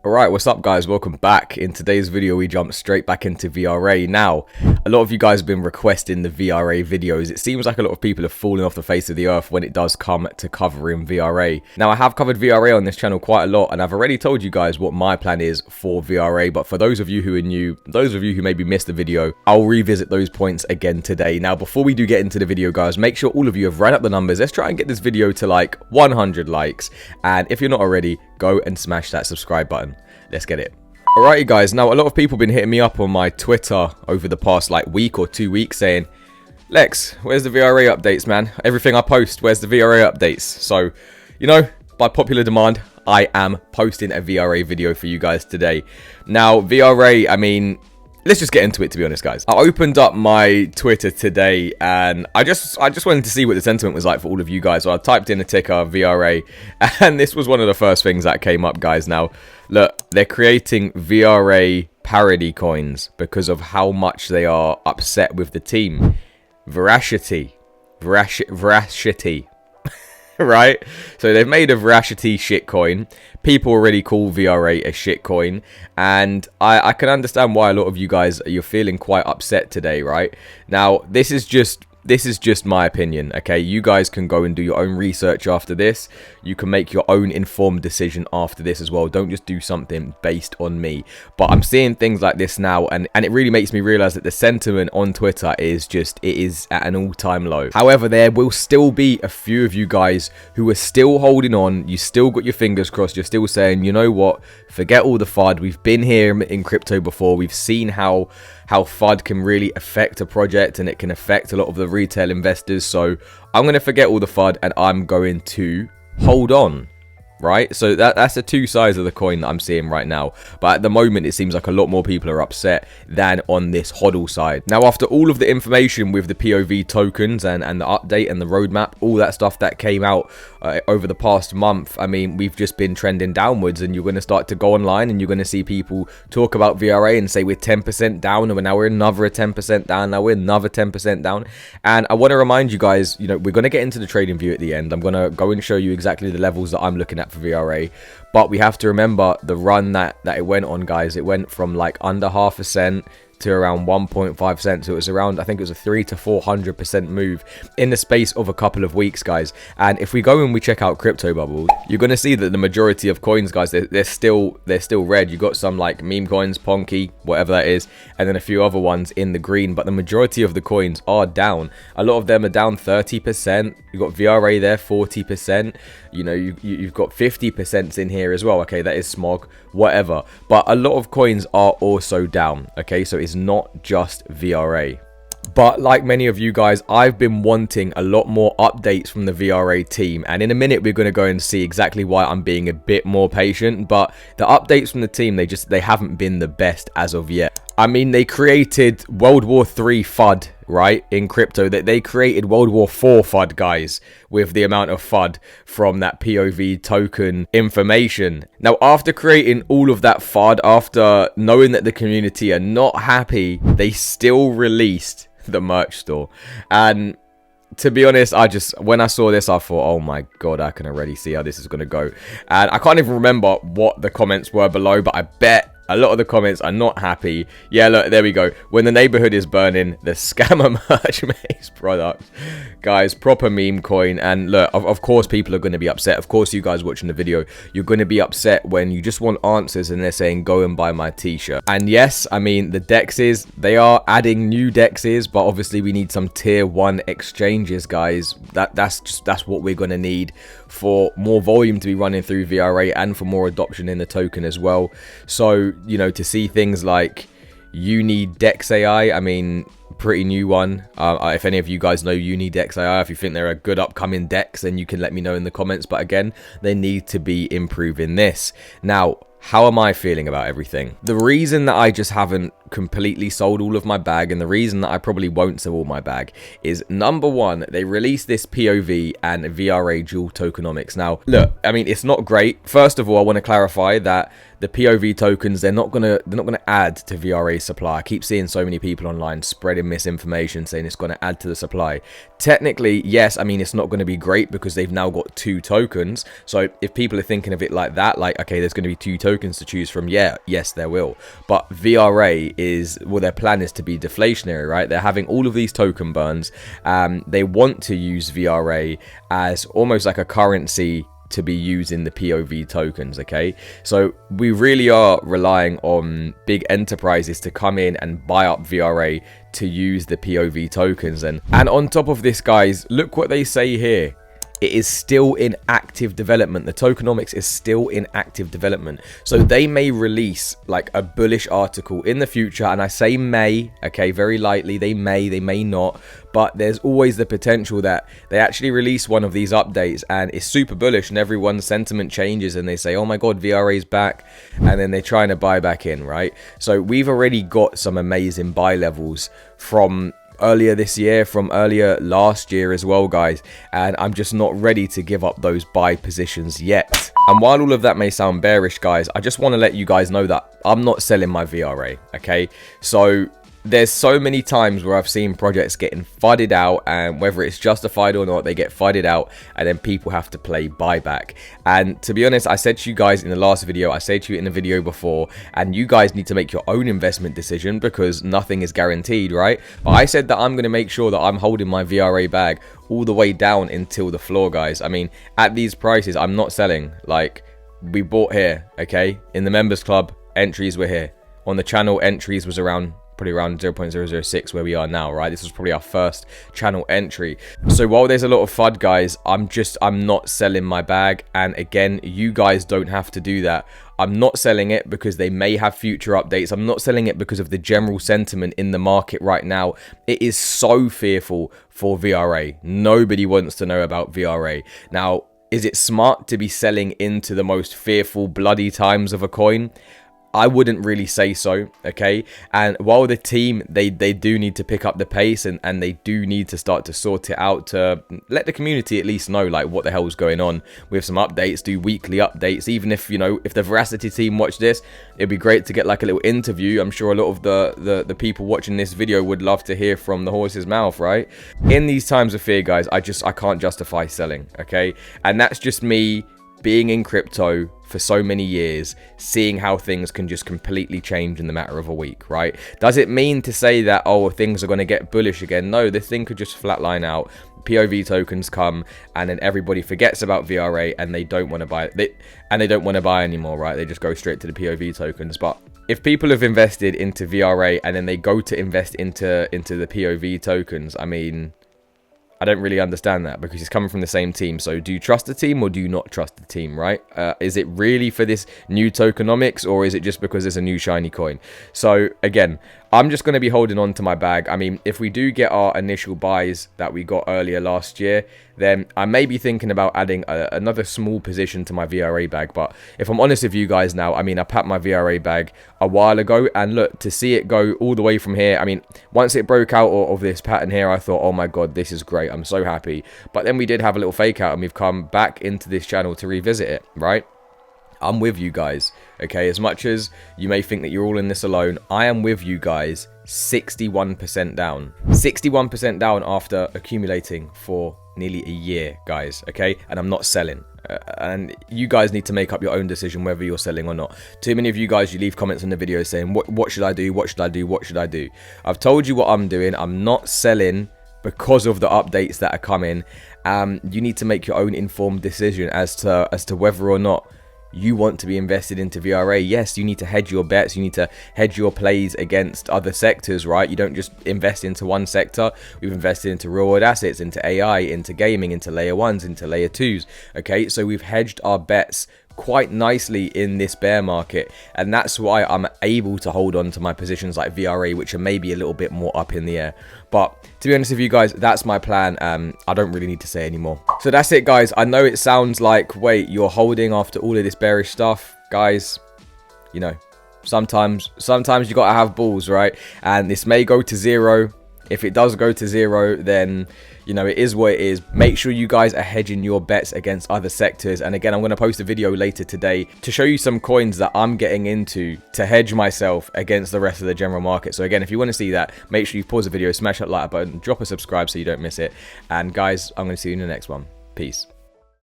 Alright, what's up guys? Welcome back. In today's video we jump straight back into VRA. Now, a lot of you guys have been requesting the VRA videos. It seems like a lot of people have fallen off the face of the earth when it does come to covering VRA. Now, I have covered VRA on this channel quite a lot, and I've already told you guys what my plan is for VRA, but for those of you who are new, those of you who maybe missed the video, I'll revisit those points again today. Now, before we do get into the video guys, make sure all of you have ran up the numbers. Let's try and get this video to like 100 likes, and if you're not already, go and smash that subscribe button. Let's get it. Alrighty guys, now a lot of people have been hitting me up on my Twitter over the past like week or 2 weeks saying, Lex, where's the VRA updates, man? Everything I post, where's the VRA updates? So, you know, by popular demand, I am posting a VRA video for you guys today. Now, VRA, I mean, let's just get into it, to be honest, guys. I opened up my Twitter today, and I just wanted to see what the sentiment was like for all of you guys. So I typed in a ticker, VRA, and this was one of the first things that came up, guys. Now, look, they're creating VRA parody coins because of how much they are upset with the team. Verasity. Right? So they've made a Verasity shitcoin. People already call VRA a shitcoin, and I can understand why a lot of you guys, you're feeling quite upset today, right? Now, this is just my opinion, okay? You guys can go and do your own research after this. You can make your own informed decision after this as well. Don't just do something based on me. But I'm seeing things like this now, and it really makes me realize that the sentiment on Twitter is just, it is at an all-time low. However, there will still be a few of you guys who are still holding on. You still got your fingers crossed. You're still saying, you know what? Forget all the FUD. We've been here in crypto before. We've seen how FUD can really affect a project, and it can affect a lot of the retail investors. So I'm going to forget all the FUD and I'm going to hold on, right? So that's the two sides of the coin that I'm seeing right now. But at the moment, it seems like a lot more people are upset than on this hodl side. Now, after all of the information with the POV tokens and the update and the roadmap, all that stuff that came out over the past month, I mean, we've just been trending downwards, and you're going to start to go online and you're going to see people talk about VRA and say we're 10% down, and now we're another 10% down, now we're another 10% down. And I want to remind you guys, you know, we're going to get into the trading view at the end. I'm going to go and show you exactly the levels that I'm looking at for VRA, but we have to remember the run that it went on, guys. It went from like under 0.5 cent to around 1.5 cents. So it was around, I think it was a 300 to 400% move in the space of a couple of weeks, guys. And if we go and we check out crypto bubbles, you're going to see that the majority of coins, guys, they're still red. You got some like meme coins, Ponky, whatever that is, and then a few other ones in the green, but the majority of the coins are down. A lot of them are down 30%. You've got VRA there, 40%. You know, you've got 50% in here as well. Okay, that is smog, whatever. But a lot of coins are also down. Okay, so it's not just VRA. But like many of you guys, I've been wanting a lot more updates from the VRA team, and in a minute we're going to go and see exactly why I'm being a bit more patient. But the updates from the team, they haven't been the best as of yet. I mean, they created World War III FUD, right, in crypto. That they created World War IV FUD, guys, with the amount of FUD from that POV token information. Now, after creating all of that FUD, after knowing that the community are not happy, they still released the merch store. And to be honest, when I saw this, I thought, oh my god, I can already see how this is going to go. And I can't even remember what the comments were below, but I bet a lot of the comments are not happy. Yeah, look, there we go. When the neighborhood is burning, the scammer merch makes products. Guys, proper meme coin. And look, of course people are going to be upset. Of course, you guys watching the video, you're going to be upset when you just want answers and they're saying, go and buy my t-shirt. And yes, I mean, the dexes, they are adding new dexes, but obviously we need some tier 1 exchanges, guys. That's what we're going to need for more volume to be running through VRA and for more adoption in the token as well. So, you know, to see things like Unidex AI, I mean, pretty new one. If any of you guys know Unidex AI, if you think they're a good upcoming dex, then you can let me know in the comments. But again, they need to be improving this. Now, how am I feeling about everything? The reason that I just haven't completely sold all of my bag, and the reason that I probably won't sell all my bag is, number one, they released this POV and VRA dual tokenomics. Now, look, I mean, it's not great. First of all, I want to clarify that the POV tokens, they're not gonna add to VRA supply. I keep seeing so many people online spreading misinformation saying it's gonna add to the supply. Technically, yes, I mean, it's not gonna be great because they've now got 2 tokens. So if people are thinking of it like that, like, okay, there's gonna be 2 tokens to choose from, yeah, yes, there will. But VRA is, well, their plan is to be deflationary, right? They're having all of these token burns. They want to use VRA as almost like a currency to be using the POV tokens. Okay, so we really are relying on big enterprises to come in and buy up VRA to use the POV tokens. And on top of this, guys, look what they say here. It is still in active development. The tokenomics is still in active development. So they may release like a bullish article in the future. And I say may, okay, very lightly. They may not. But there's always the potential that they actually release one of these updates and it's super bullish and everyone's sentiment changes and they say, oh my God, VRA is back. And then they're trying to buy back in, right? So we've already got some amazing buy levels from earlier this year, from earlier last year as well, guys, and I'm just not ready to give up those buy positions yet. And while all of that may sound bearish, guys, I just want to let you guys know that I'm not selling my VRA. Okay, so there's so many times where I've seen projects getting fudded out, and whether it's justified or not, they get fudded out and then people have to play buyback. And to be honest, I said to you guys in the last video, I said to you in the video before, and you guys need to make your own investment decision because nothing is guaranteed, right? But I said that I'm going to make sure that I'm holding my VRA bag all the way down until the floor, guys. I mean, at these prices, I'm not selling. Like, we bought here, okay? In the members club, entries were here. On the channel, entries was probably around 0.006 where we are now, right? This was probably our first channel entry. So while there's a lot of FUD, guys, I'm not selling my bag. And again, you guys don't have to do that. I'm not selling it because they may have future updates. I'm not selling it because of the general sentiment in the market right now. It is so fearful for VRA. Nobody wants to know about VRA. Now, is it smart to be selling into the most fearful, bloody times of a coin? I wouldn't really say so, okay? And while the team, they do need to pick up the pace and they do need to start to sort it out to let the community at least know, like, what the hell's going on with some updates, do weekly updates. Even if, you know, if the Verasity team watch this, it'd be great to get like a little interview. I'm sure a lot of the people watching this video would love to hear from the horse's mouth, right? In these times of fear, guys, I can't justify selling, okay? And that's just me being in crypto for so many years, seeing how things can just completely change in the matter of a week, right? Does it mean to say that, oh, things are going to get bullish again? No, this thing could just flatline out. POV tokens come and then everybody forgets about VRA and they don't want to buy it. They don't want to buy anymore, right? They just go straight to the POV tokens. But if people have invested into VRA and then they go to invest into the POV tokens, I mean, I don't really understand that because it's coming from the same team. So do you trust the team or do you not trust the team, right? Is it really for this new tokenomics or is it just because there's a new shiny coin? So again, I'm just going to be holding on to my bag. I mean, if we do get our initial buys that we got earlier last year, then I may be thinking about adding another small position to my VRA bag. But if I'm honest with you guys now, I mean, I packed my VRA bag a while ago. And look, to see it go all the way from here, I mean, once it broke out of this pattern here, I thought, oh my God, this is great. I'm so happy. But then we did have a little fake out and we've come back into this channel to revisit it, right? I'm with you guys, okay? As much as you may think that you're all in this alone, I am with you guys. 61% down. 61% down after accumulating for nearly a year, guys, okay? And I'm not selling. And you guys need to make up your own decision whether you're selling or not. Too many of you guys, you leave comments on the video saying, what should I do? What should I do? What should I do? I've told you what I'm doing. I'm not selling because of the updates that are coming. You need to make your own informed decision as to whether or not you want to be invested into VRA. Yes, you need to hedge your bets. You need to hedge your plays against other sectors, right? You don't just invest into one sector. We've invested into real world assets, into AI, into gaming, into layer ones, into layer twos. Okay, so we've hedged our bets quite nicely in this bear market, and that's why I'm able to hold on to my positions like VRA, which are maybe a little bit more up in the air. But to be honest with you guys, that's my plan. I don't really need to say anymore. So that's it, guys. I know it sounds like, wait, you're holding after all of this bearish stuff, guys. You know, Sometimes you gotta have balls, right? And this may go to zero. If it does go to zero, then you know, it is what it is. Make sure you guys are hedging your bets against other sectors. And again, I'm going to post a video later today to show you some coins that I'm getting into to hedge myself against the rest of the general market. So again, if you want to see that, make sure you pause the video, smash that like button, drop a subscribe so you don't miss it. And guys, I'm going to see you in the next one. Peace.